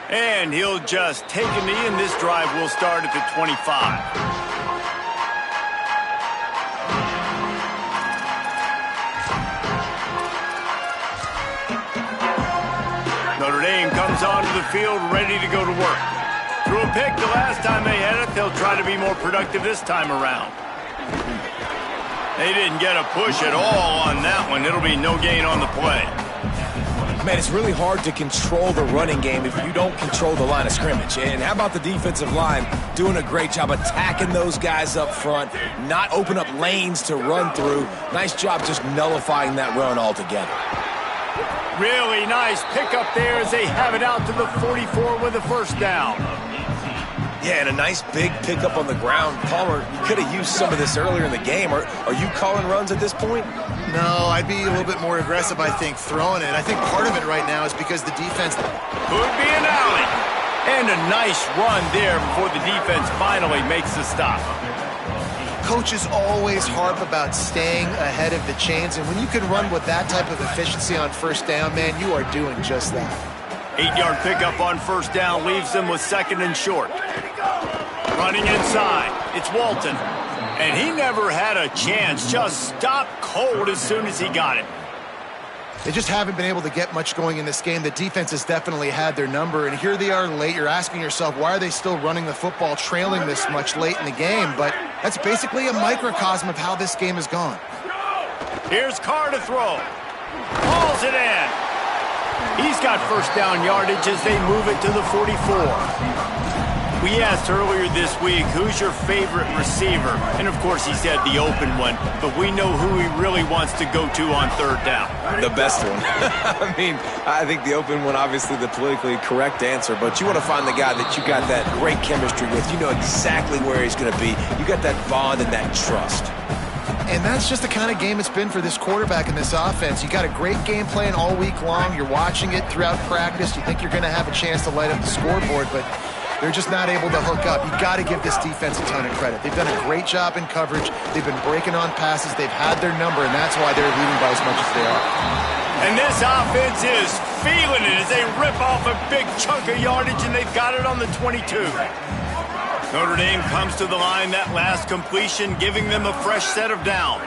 And he'll just take a knee, and this drive will start at the 25. Notre Dame comes onto the field ready to go to work. Threw a pick the last time they had it. They'll try to be more productive this time around. They didn't get a push at all on that one. It'll be no gain on the play. Man, it's really hard to control the running game if you don't control the line of scrimmage. And how about the defensive line doing a great job attacking those guys up front, not open up lanes to run through. Nice job just nullifying that run altogether. Really nice pickup there as they have it out to the 44 with a first down. Yeah, and a nice big pickup on the ground. Palmer, you could have used some of this earlier in the game. Are you calling runs at this point? No, I'd be a little bit more aggressive, I think, throwing it. I think part of it right now is because the defense could be an alley. And a nice run there before the defense finally makes the stop. Coaches always harp about staying ahead of the chains, and when you can run with that type of efficiency on first down, man, you are doing just that. 8-yard pickup on first down leaves them with second and short. Running inside, it's Walton. And he never had a chance, just stopped cold as soon as he got it. They just haven't been able to get much going in this game. The defense has definitely had their number, and here they are late. You're asking yourself, why are they still running the football, trailing this much late in the game? But that's basically a microcosm of how this game has gone. Here's Carr to throw. Hauls it in. He's got first down yardage as they move it to the 44. We asked earlier this week, who's your favorite receiver? And, of course, he said the open one, but we know who he really wants to go to on third down. The best one. I mean, I think the open one, obviously the politically correct answer, but you want to find the guy that you got that great chemistry with. You know exactly where he's going to be. You got that bond and that trust. And that's just the kind of game it's been for this quarterback and this offense. You got a great game plan all week long. You're watching it throughout practice. You think you're going to have a chance to light up the scoreboard, but they're just not able to hook up. You got to give this defense a ton of credit. They've done a great job in coverage. They've been breaking on passes. They've had their number, and that's why they're leading by as much as they are. And this offense is feeling it as they rip off a big chunk of yardage, and they've got it on the 22. Notre Dame comes to the line, that last completion, giving them a fresh set of downs.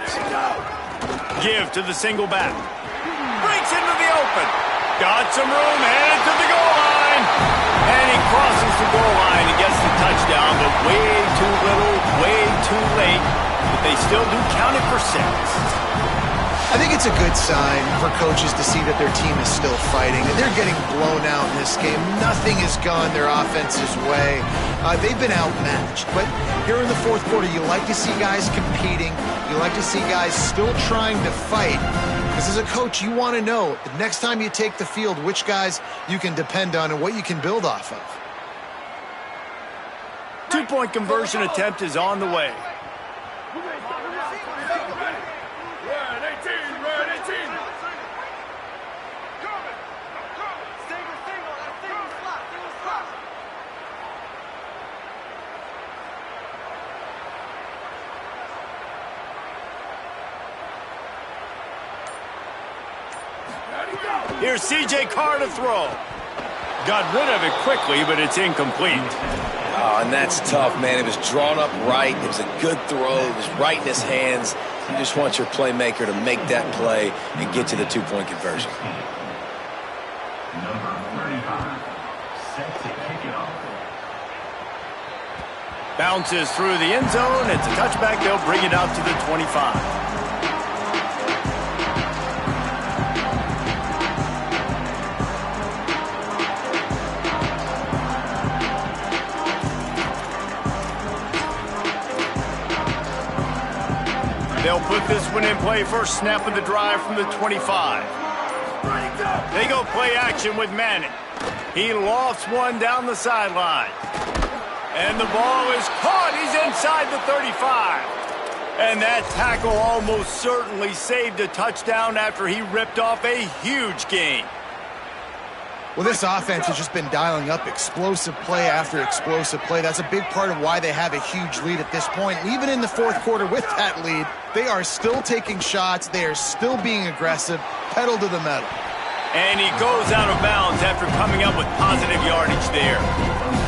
Give to the single back. Breaks into the open. Got some room, headed to the goal line. And he crosses the goal line and gets the touchdown, but way too little, way too late. But they still do count it for 6. I think it's a good sign for coaches to see that their team is still fighting, and they're getting blown out in this game. Nothing has gone their offense's way. They've been outmatched, but here in the fourth quarter, you like to see guys competing. You like to see guys still trying to fight. Because as a coach, you want to know the next time you take the field, which guys you can depend on and what you can build off of. 2-point conversion attempt is on the way. Here's C.J. Carr to throw. Got rid of it quickly, but it's incomplete. Oh, and that's tough, man. It was drawn up right. It was a good throw. It was right in his hands. You just want your playmaker to make that play and get to the 2-point conversion. Number 35. Bounces through the end zone. It's a touchback. They'll bring it out to the 25. They'll put this one in play. First snap of the drive from the 25. They go play action with Manning. He lofts one down the sideline. And the ball is caught. He's inside the 35. And that tackle almost certainly saved a touchdown after he ripped off a huge gain. Well, this offense has just been dialing up explosive play after explosive play. That's a big part of why they have a huge lead at this point. And even in the fourth quarter with that lead, they are still taking shots. They are still being aggressive, pedal to the metal. And he goes out of bounds after coming up with positive yardage there.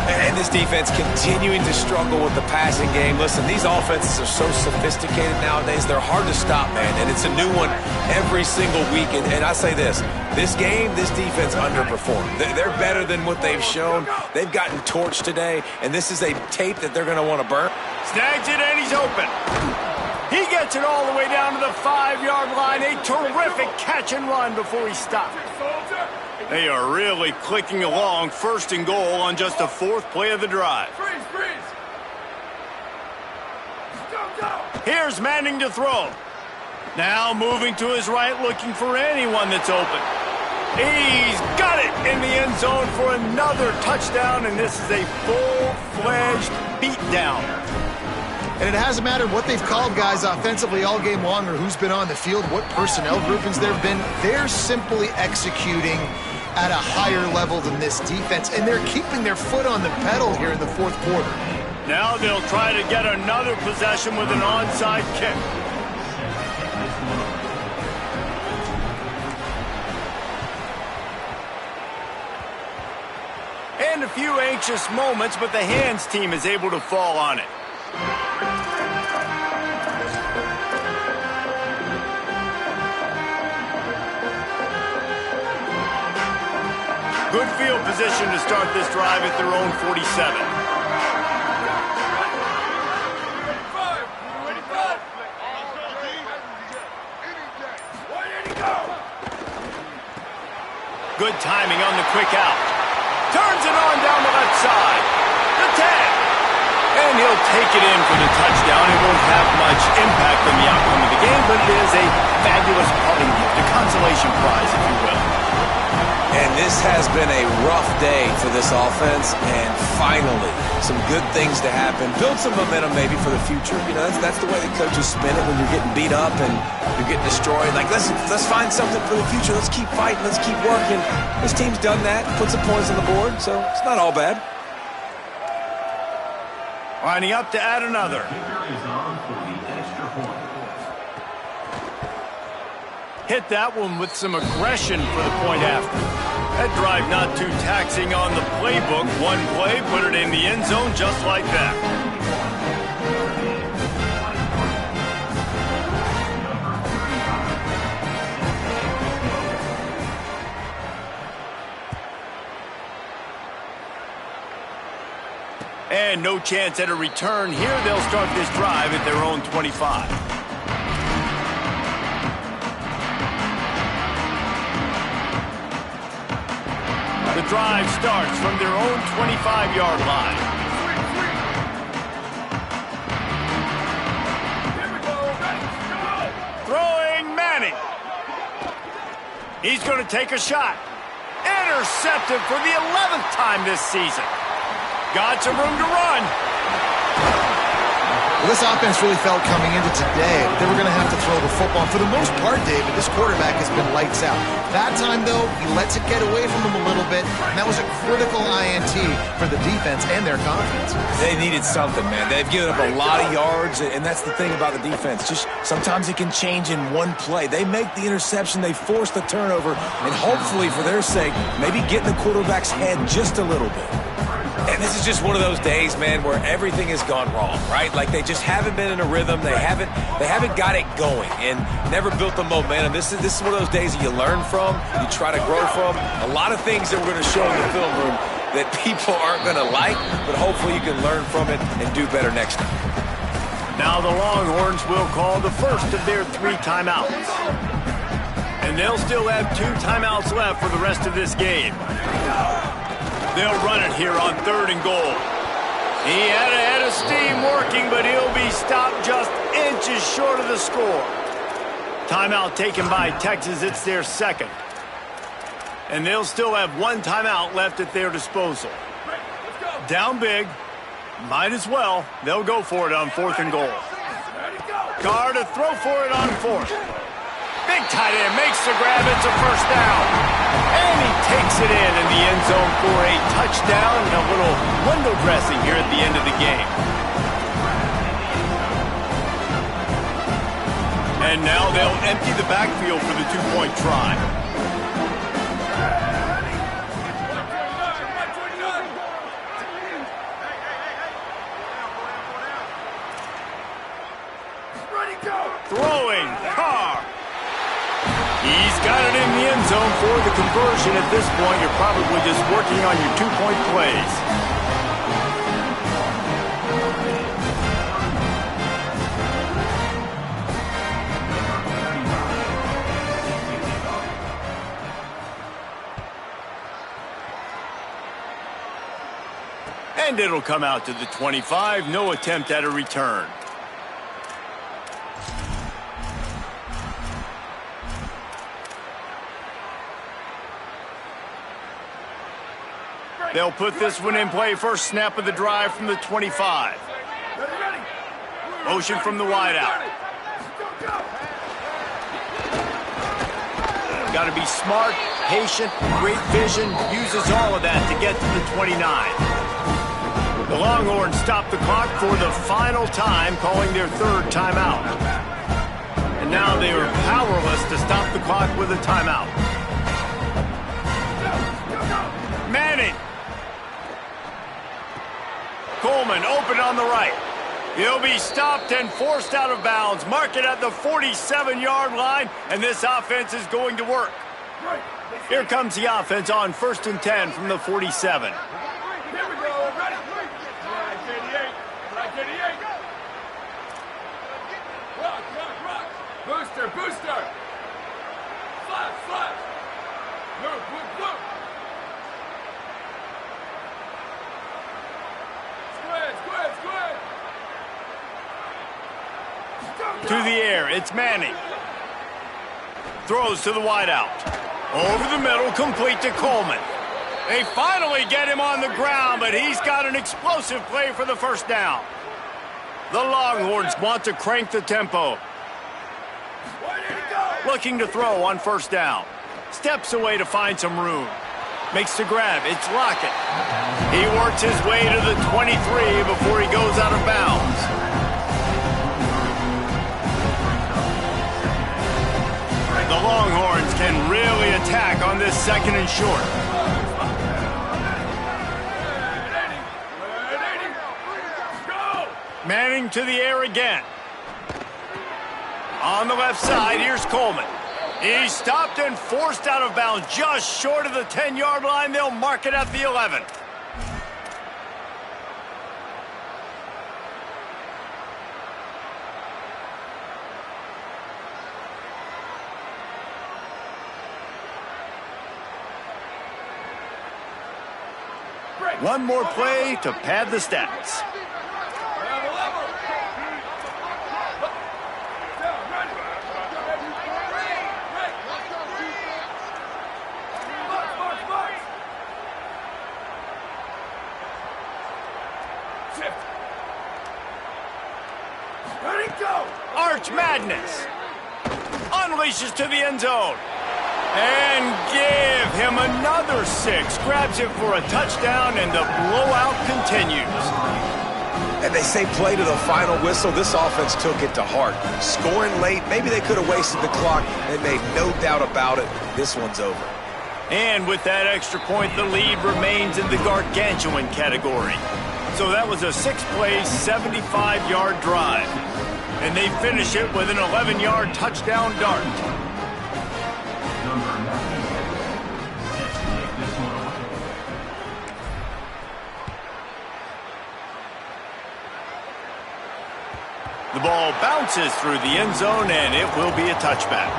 And this defense continuing to struggle with the passing game. Listen, these offenses are so sophisticated nowadays. They're hard to stop, man. And it's a new one every single week. And I say this game, this defense underperformed. They're better than what they've shown. They've gotten torched today. And this is a tape that they're going to want to burn. Snags it and he's open. He gets it all the way down to the 5-yard line. A terrific catch and run before he stopped. They are really clicking along, first and goal on just the fourth play of the drive. Freeze, freeze. Go. Here's Manning to throw. Now moving to his right, looking for anyone that's open. He's got it in the end zone for another touchdown, and this is a full-fledged beatdown. And it hasn't mattered what they've called guys offensively all game long or who's been on the field, what personnel groupings there have been. They're simply executing at a higher level than this defense, and they're keeping their foot on the pedal here in the fourth quarter. Now they'll try to get another possession with an onside kick. And a few anxious moments, but the hands team is able to fall on it. Good field position to start this drive at their own 47. Good timing on the quick out. Turns it on down the left side. The tag. And he'll take it in for the touchdown. It won't have much impact on the outcome of the game, but it is a fabulous parting gift, a consolation prize, if you will. And this has been a rough day for this offense, and finally, some good things to happen. Build some momentum maybe for the future. You know, that's the way the coaches spin it when you're getting beat up and you're getting destroyed. Like, let's find something for the future. Let's keep fighting. Let's keep working. This team's done that, put some points on the board, so it's not all bad. Lining up to add another. Hit that one with some aggression for the point after. That drive not too taxing on the playbook. One play, put it in the end zone just like that. And no chance at a return here. They'll start this drive at their own 25. The drive starts from their own 25-yard line. Here we go. Throwing Manning. He's going to take a shot. Intercepted for the 11th time this season. Got some room to run. Well, this offense really felt coming into today that they were going to have to throw the football. For the most part, David, this quarterback has been lights out. That time, though, he lets it get away from him a little bit, and that was a critical INT for the defense and their confidence. They needed something, man. They've given up a lot of yards, and that's the thing about the defense. Just sometimes it can change in one play. They make the interception, they force the turnover, and hopefully, for their sake, maybe get in the quarterback's head just a little bit. And this is just one of those days, man, where everything has gone wrong, right? Like they just haven't been in a rhythm. They haven't got it going and never built the momentum. This is one of those days that you learn from, you try to grow from. A lot of things that we're going to show in the film room that people aren't going to like, but hopefully you can learn from it and do better next time. Now the Longhorns will call the first of their 3 timeouts. And they'll still have 2 timeouts left for the rest of this game. They'll run it here on 3rd and goal. He had a head of steam working, but he'll be stopped just inches short of the score. Timeout taken by Texas. It's their 2nd. And they'll still have 1 timeout left at their disposal. Down big. Might as well. They'll go for it on 4th and goal. Carr to throw for it on 4th. Big tight end makes the grab. It's a first down. And he takes it in the end zone for a touchdown and a little window dressing here at the end of the game. And now they'll empty the backfield for the 2-point try. Throwing, Carr. He's got it in the end zone for the conversion. At this point, you're probably just working on your 2-point plays. And it'll come out to the 25. No attempt at a return. They'll put this one in play. First snap of the drive from the 25. Motion from the wideout. Got to be smart, patient, great vision. Uses all of that to get to the 29. The Longhorns stop the clock for the final time, calling their 3rd timeout. And now they are powerless to stop the clock with a timeout. Manning. Coleman open on the right. He'll be stopped and forced out of bounds. Mark it at the 47-yard line, and this offense is going to work. Here comes the offense on 1st and 10 from the 47. Here we go. Ready? Right, 88. Right, 88. Rock. Booster. Slap. Move. To the air, it's Manning. Throws to the wideout. Over the middle, complete to Coleman. They finally get him on the ground, but he's got an explosive play for the first down. The Longhorns want to crank the tempo. Looking to throw on 1st down. Steps away to find some room. Makes the grab. It's Lockett. He works his way to the 23 before he goes out of bounds. The Longhorns can really attack on this 2nd and short. Manning to the air again. On the left side, here's Coleman. He's stopped and forced out of bounds just short of the 10-yard line. They'll mark it at the 11. One more play to pad the stats. Arch Madness. Unleashes to the end zone. And give him another 6. Grabs it for a touchdown, and the blowout continues. And they say play to the final whistle. This offense took it to heart. Scoring late, maybe they could have wasted the clock. They made no doubt about it. This one's over. And with that extra point, the lead remains in the gargantuan category. So that was a 6-play, 75-yard drive. And they finish it with an 11-yard touchdown dart. The ball bounces through the end zone, and it will be a touchback.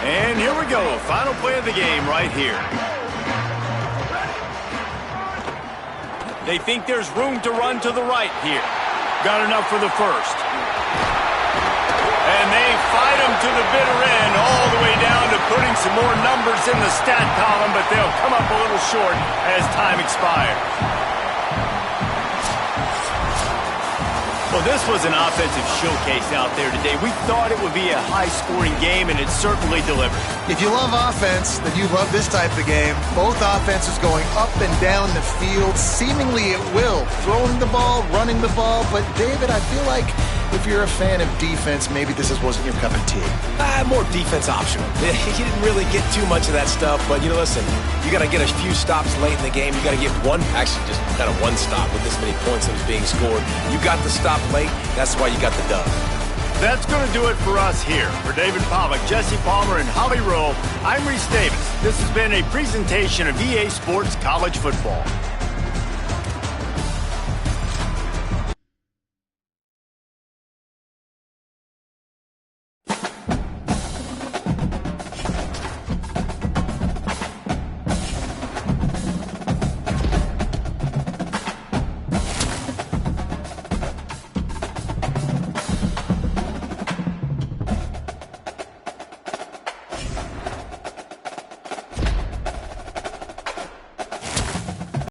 And here we go. Final play of the game right here. They think there's room to run to the right here. Got enough for the first. And they fight them to the bitter end, all the way down to putting some more numbers in the stat column, but they'll come up a little short as time expires. Well, this was an offensive showcase out there today. We thought it would be a high-scoring game, and it certainly delivered. If you love offense, then you love this type of game. Both offenses going up and down the field, seemingly at will. Throwing the ball, running the ball. But, David, I feel like if you're a fan of defense, maybe this wasn't your cup of tea. More defense optional. He didn't really get too much of that stuff, but, listen, you got to get a few stops late in the game. You got to get actually just kind of one stop with this many points that was being scored. You got the stop late. That's why you got the dub. That's going to do it for us here. For David Pollack, Jesse Palmer, and Holly Rowe, I'm Reese Davis. This has been a presentation of EA Sports College Football.